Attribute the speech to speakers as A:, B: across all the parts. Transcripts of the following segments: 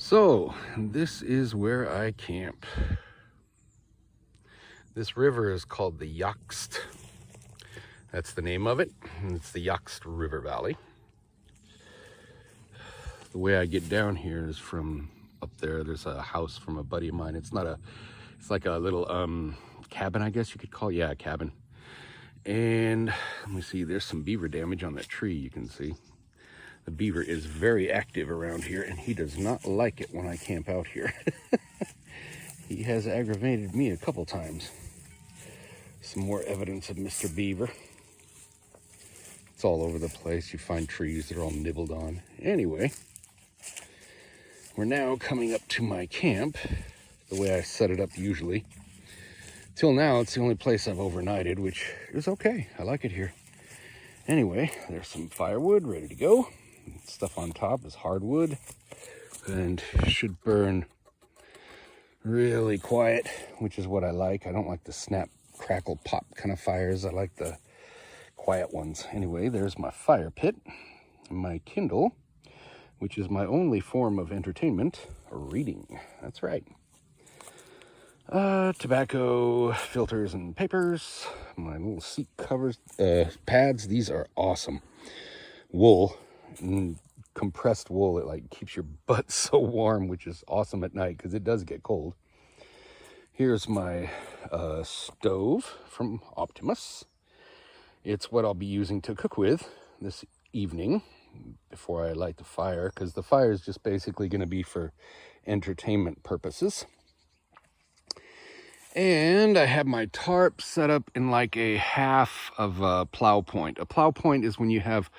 A: So, this is where I camp. This river is called the Jagst. That's the name of it. It's the Jagst River Valley. The way I get down here is from up there. There's a house from a buddy of mine. It's like a little cabin, I guess you could call it. Yeah, a cabin. And let me see, there's some beaver damage on that tree, you can see. The beaver is very active around here, and he does not like it when I camp out here. He has aggravated me a couple times. Some more evidence of Mr. Beaver. It's all over the place. You find trees that are all nibbled on. Anyway, we're now coming up to my camp, the way I set it up usually. Till now, it's the only place I've overnighted, which is okay. I like it here. Anyway, there's some firewood ready to go. Stuff on top is hardwood and should burn really quiet, which is what I like. I don't like the snap, crackle, pop kind of fires. I like the quiet ones. Anyway, there's my fire pit, my Kindle, which is my only form of entertainment, reading. That's right. Tobacco, filters, and papers. My little seat covers, pads. These are awesome. Wool, compressed wool. It like keeps your butt so warm, which is awesome at night because it does get cold. Here's my stove from Optimus. It's what I'll be using to cook with this evening before I light the fire, because the fire is just basically going to be for entertainment purposes. And I have my tarp set up in like a half of a plow point. A plow point is when you have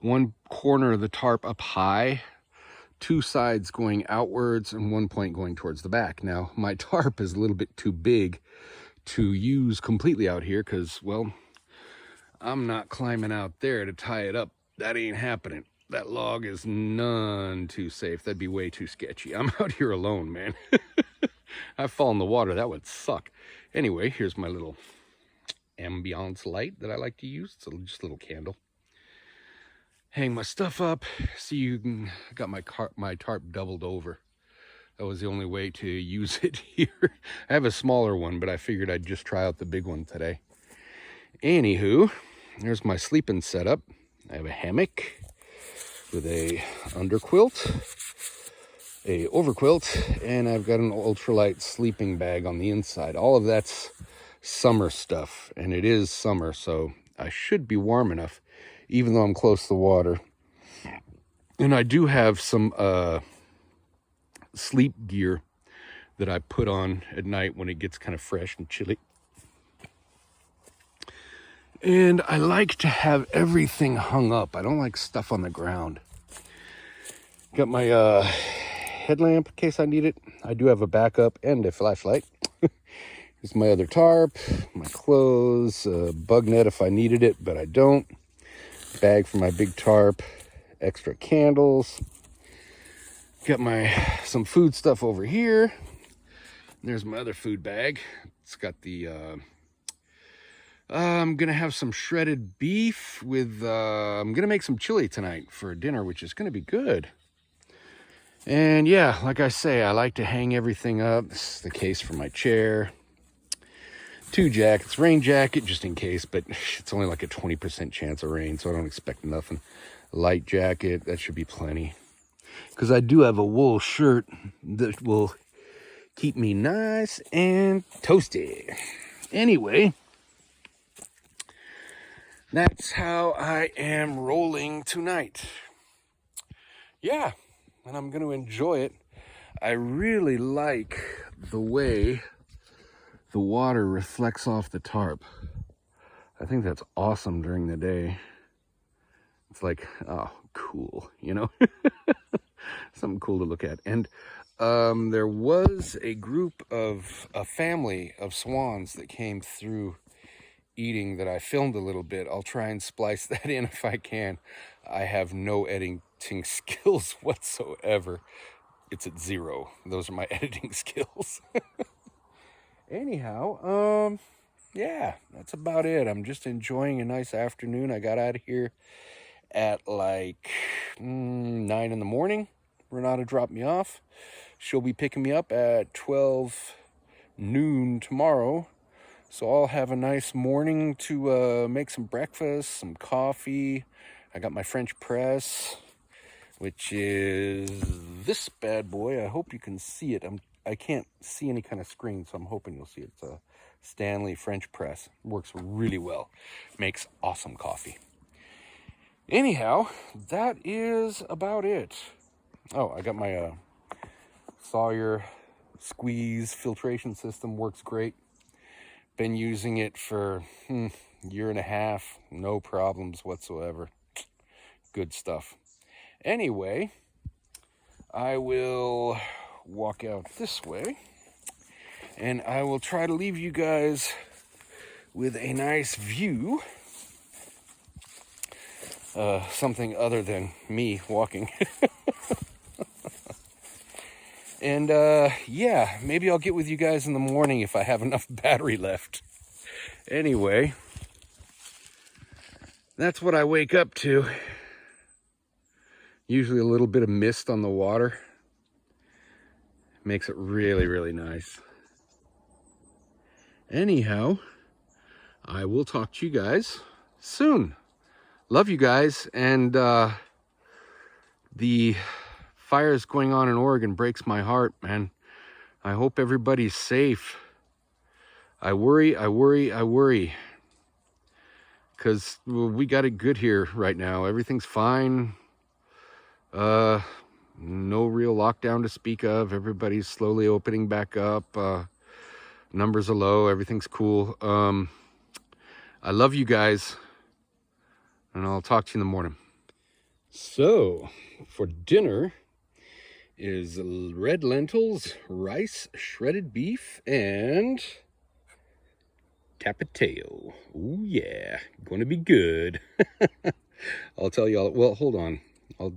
A: one corner of the tarp up high, two sides going outwards, and one point going towards the back. Now, my tarp is a little bit too big to use completely out here because, well, I'm not climbing out there to tie it up. That ain't happening. That log is none too safe. That'd be way too sketchy. I'm out here alone, man. I fall in the water. That would suck. Anyway, here's my little ambiance light that I like to use. It's just a little candle. Hang my stuff up. See, you can got my tarp doubled over. That was the only way to use it here. I have a smaller one, but I figured I'd just try out the big one today. Anywho, there's my sleeping setup. I have a hammock with a underquilt, a overquilt, and I've got an ultralight sleeping bag on the inside. All of that's summer stuff, and it is summer, so I should be warm enough, even though I'm close to the water. And I do have some sleep gear that I put on at night when it gets kind of fresh and chilly. And I like to have everything hung up. I don't like stuff on the ground. Got my headlamp in case I need it. I do have a backup and a flashlight. Here's my other tarp, my clothes, bug net if I needed it, but I don't. Bag for my big tarp, extra candles. Got some food stuff over here. There's my other food bag. It's got the I'm gonna have some shredded beef with I'm gonna make some chili tonight for dinner, which is gonna be good. And yeah, like I say, I like to hang everything up. This is the case for my chair. 2 jackets, rain jacket just in case, but it's only like a 20% chance of rain, so I don't expect nothing. Light jacket, that should be plenty. Because I do have a wool shirt that will keep me nice and toasty. Anyway, that's how I am rolling tonight. Yeah, and I'm going to enjoy it. I really like the way the water reflects off the tarp. I think that's awesome during the day. It's like, oh, cool, you know? Something cool to look at. And there was a family of swans that came through eating that I filmed a little bit. I'll try and splice that in if I can. I have no editing skills whatsoever. It's at 0. Those are my editing skills. Anyhow, yeah, that's about it. I'm just enjoying a nice afternoon. I got out of here at like 9 in the morning, Renata dropped me off. She'll be picking me up at 12 noon tomorrow. So I'll have a nice morning to make some breakfast, some coffee. I got my French press, which is this bad boy. I hope you can see it. I can't see any kind of screen, so I'm hoping you'll see it. It's a Stanley French press. Works really well. Makes awesome coffee. Anyhow, that is about it. Oh, I got my Sawyer squeeze filtration system. Works great. Been using it for a year and a half. No problems whatsoever. Good stuff. Anyway, I will walk out this way, and I will try to leave you guys with a nice view. Something other than me walking. And yeah, maybe I'll get with you guys in the morning if I have enough battery left. Anyway, that's what I wake up to. Usually a little bit of mist on the water. Makes it really, really nice. Anyhow, I will talk to you guys soon. Love you guys, and the fires going on in Oregon breaks my heart, man. I hope everybody's safe. I worry, because we got it good here right now. Everything's fine. No real lockdown to speak of. Everybody's slowly opening back up. Numbers are low. Everything's cool. I love you guys, and I'll talk to you in the morning. So, for dinner is red lentils, rice, shredded beef, and tapateo. Ooh, yeah. Gonna be good. I'll tell you all. Well, hold on. I'll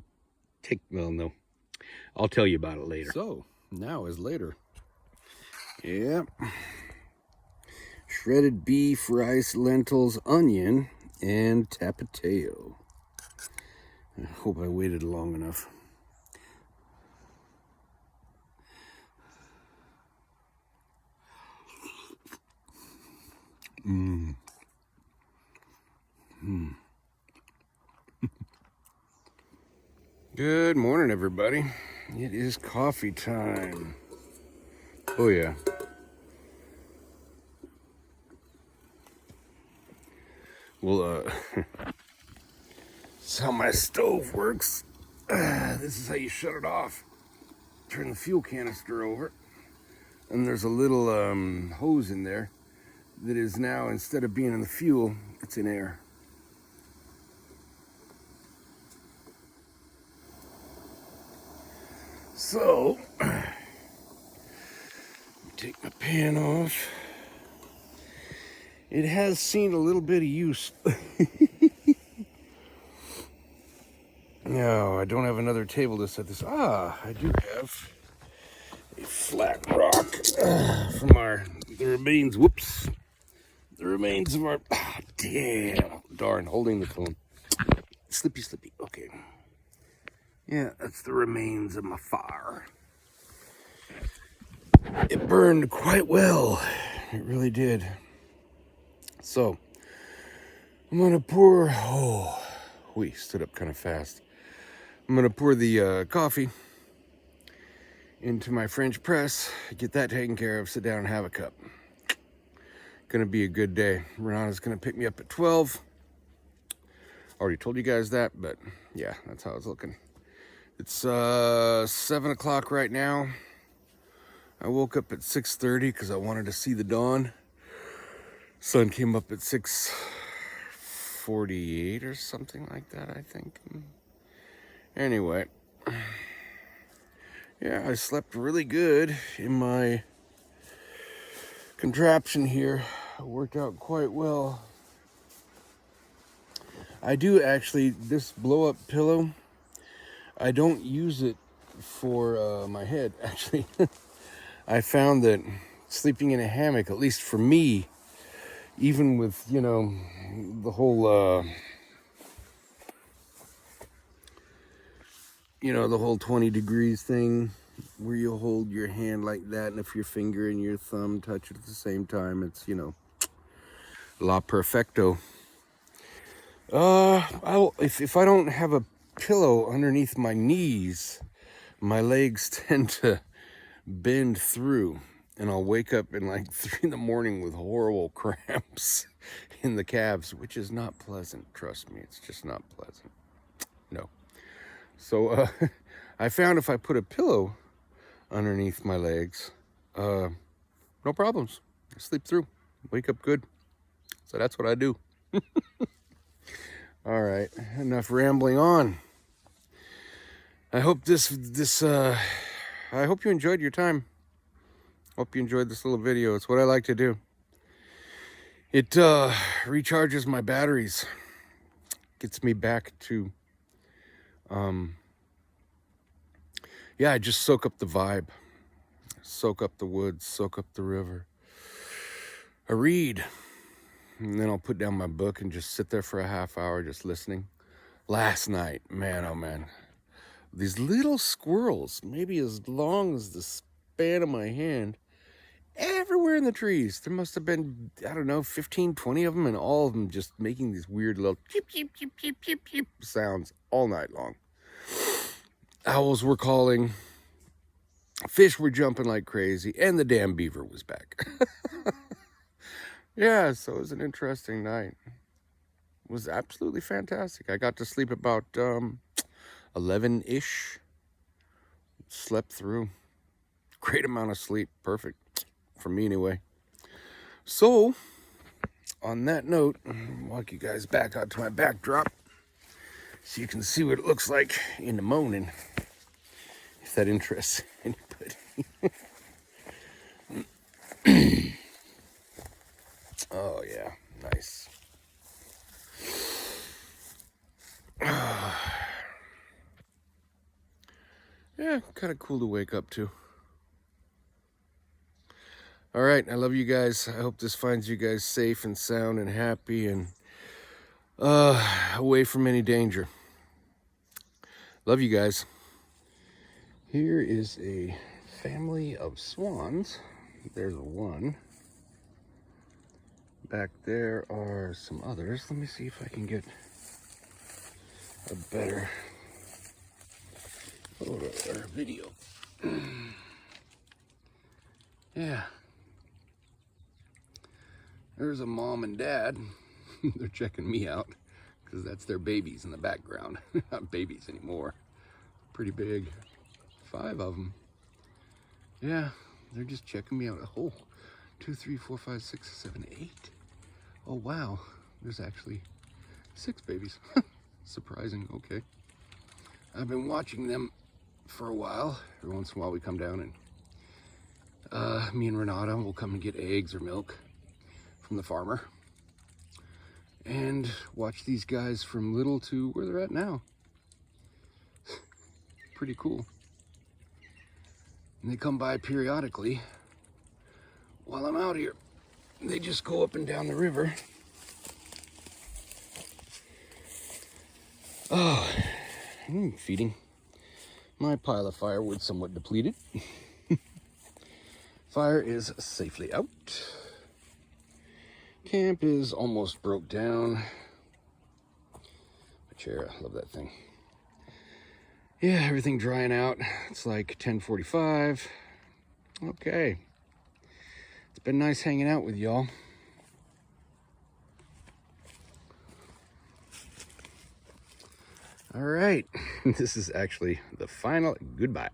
A: tell you about it later. So, now is later. Yep. Shredded beef, rice, lentils, onion, and tapateo. I hope I waited long enough. Good morning, everybody. It is coffee time. Oh, yeah. Well, this is how my stove works. This is how you shut it off. Turn the fuel canister over, and there's a little hose in there that is now, instead of being in the fuel, it's in air. So, take my pan off. It has seen a little bit of use. No, I don't have another table to set this. I do have a flat rock from the remains. Whoops. The remains of our. Darn, holding the phone. Slippy. Okay. Yeah, that's the remains of my fire. It burned quite well. It really did. So, I'm gonna pour. We stood up kind of fast. I'm gonna pour the coffee into my French press, get that taken care of, sit down and have a cup. Gonna be a good day. Renata's gonna pick me up at 12. Already told you guys that, but yeah, that's how it's looking. It's 7 o'clock right now. I woke up at 6:30 because I wanted to see the dawn. Sun came up at 6:48 or something like that, I think. Anyway, yeah, I slept really good in my contraption here. It worked out quite well. I do actually, this blow-up pillow, I don't use it for my head, actually. I found that sleeping in a hammock, at least for me, even with, the whole You know, the whole 20 degrees thing where you hold your hand like that, and if your finger and your thumb touch it at the same time, it's, you know, la perfecto. If I don't have a pillow underneath my knees, my legs tend to bend through, and I'll wake up in like 3 in the morning with horrible cramps in the calves, which is not pleasant. Trust me, it's just not pleasant. No. So I found if I put a pillow underneath my legs, no problems. I sleep through, wake up good. So that's what I do. All right, enough rambling on. I hope I hope you enjoyed your time. Hope you enjoyed this little video. It's what I like to do. It recharges my batteries, gets me back to, yeah, I just soak up the vibe, soak up the woods, soak up the river. I read, and then I'll put down my book and just sit there for a half hour just listening. Last night, man, oh man, these little squirrels, maybe as long as the span of my hand, everywhere in the trees. There must have been, I don't know, 15, 20 of them, and all of them just making these weird little cheep, cheep, cheep, cheep, cheep, cheep sounds all night long. Owls were calling, fish were jumping like crazy, and the damn beaver was back. Yeah, so it was an interesting night. It was absolutely fantastic. I got to sleep about 11-ish. Slept through. Great amount of sleep. Perfect. For me anyway. So, on that note, I'll walk you guys back out to my backdrop so you can see what it looks like in the morning, if that interests anybody. Oh yeah, nice. Yeah, kind of cool to wake up to. All right, I love you guys. I hope this finds you guys safe and sound and happy and away from any danger. Love you guys. Here is a family of swans. There's one. Back there are some others. Let me see if I can get a better photo or video. Yeah. There's a mom and dad. They're checking me out because that's their babies in the background. Not babies anymore. Pretty big. 5 of them. Yeah, they're just checking me out. Oh, 2, 3, 4, 5, 6, 7, 8. Oh, wow. There's actually 6 babies. Surprising. Okay. I've been watching them for a while. Every once in a while we come down and me and Renata will come and get eggs or milk from the farmer and watch these guys from little to where they're at now. Pretty cool. And they come by periodically while I'm out here. They just go up and down the river. Oh, feeding. My pile of firewood somewhat depleted. Fire is safely out. Camp is almost broke down. My chair, I love that thing. Yeah, everything drying out. It's like 10:45. Okay. It's been nice hanging out with y'all. All right. This is actually the final goodbye.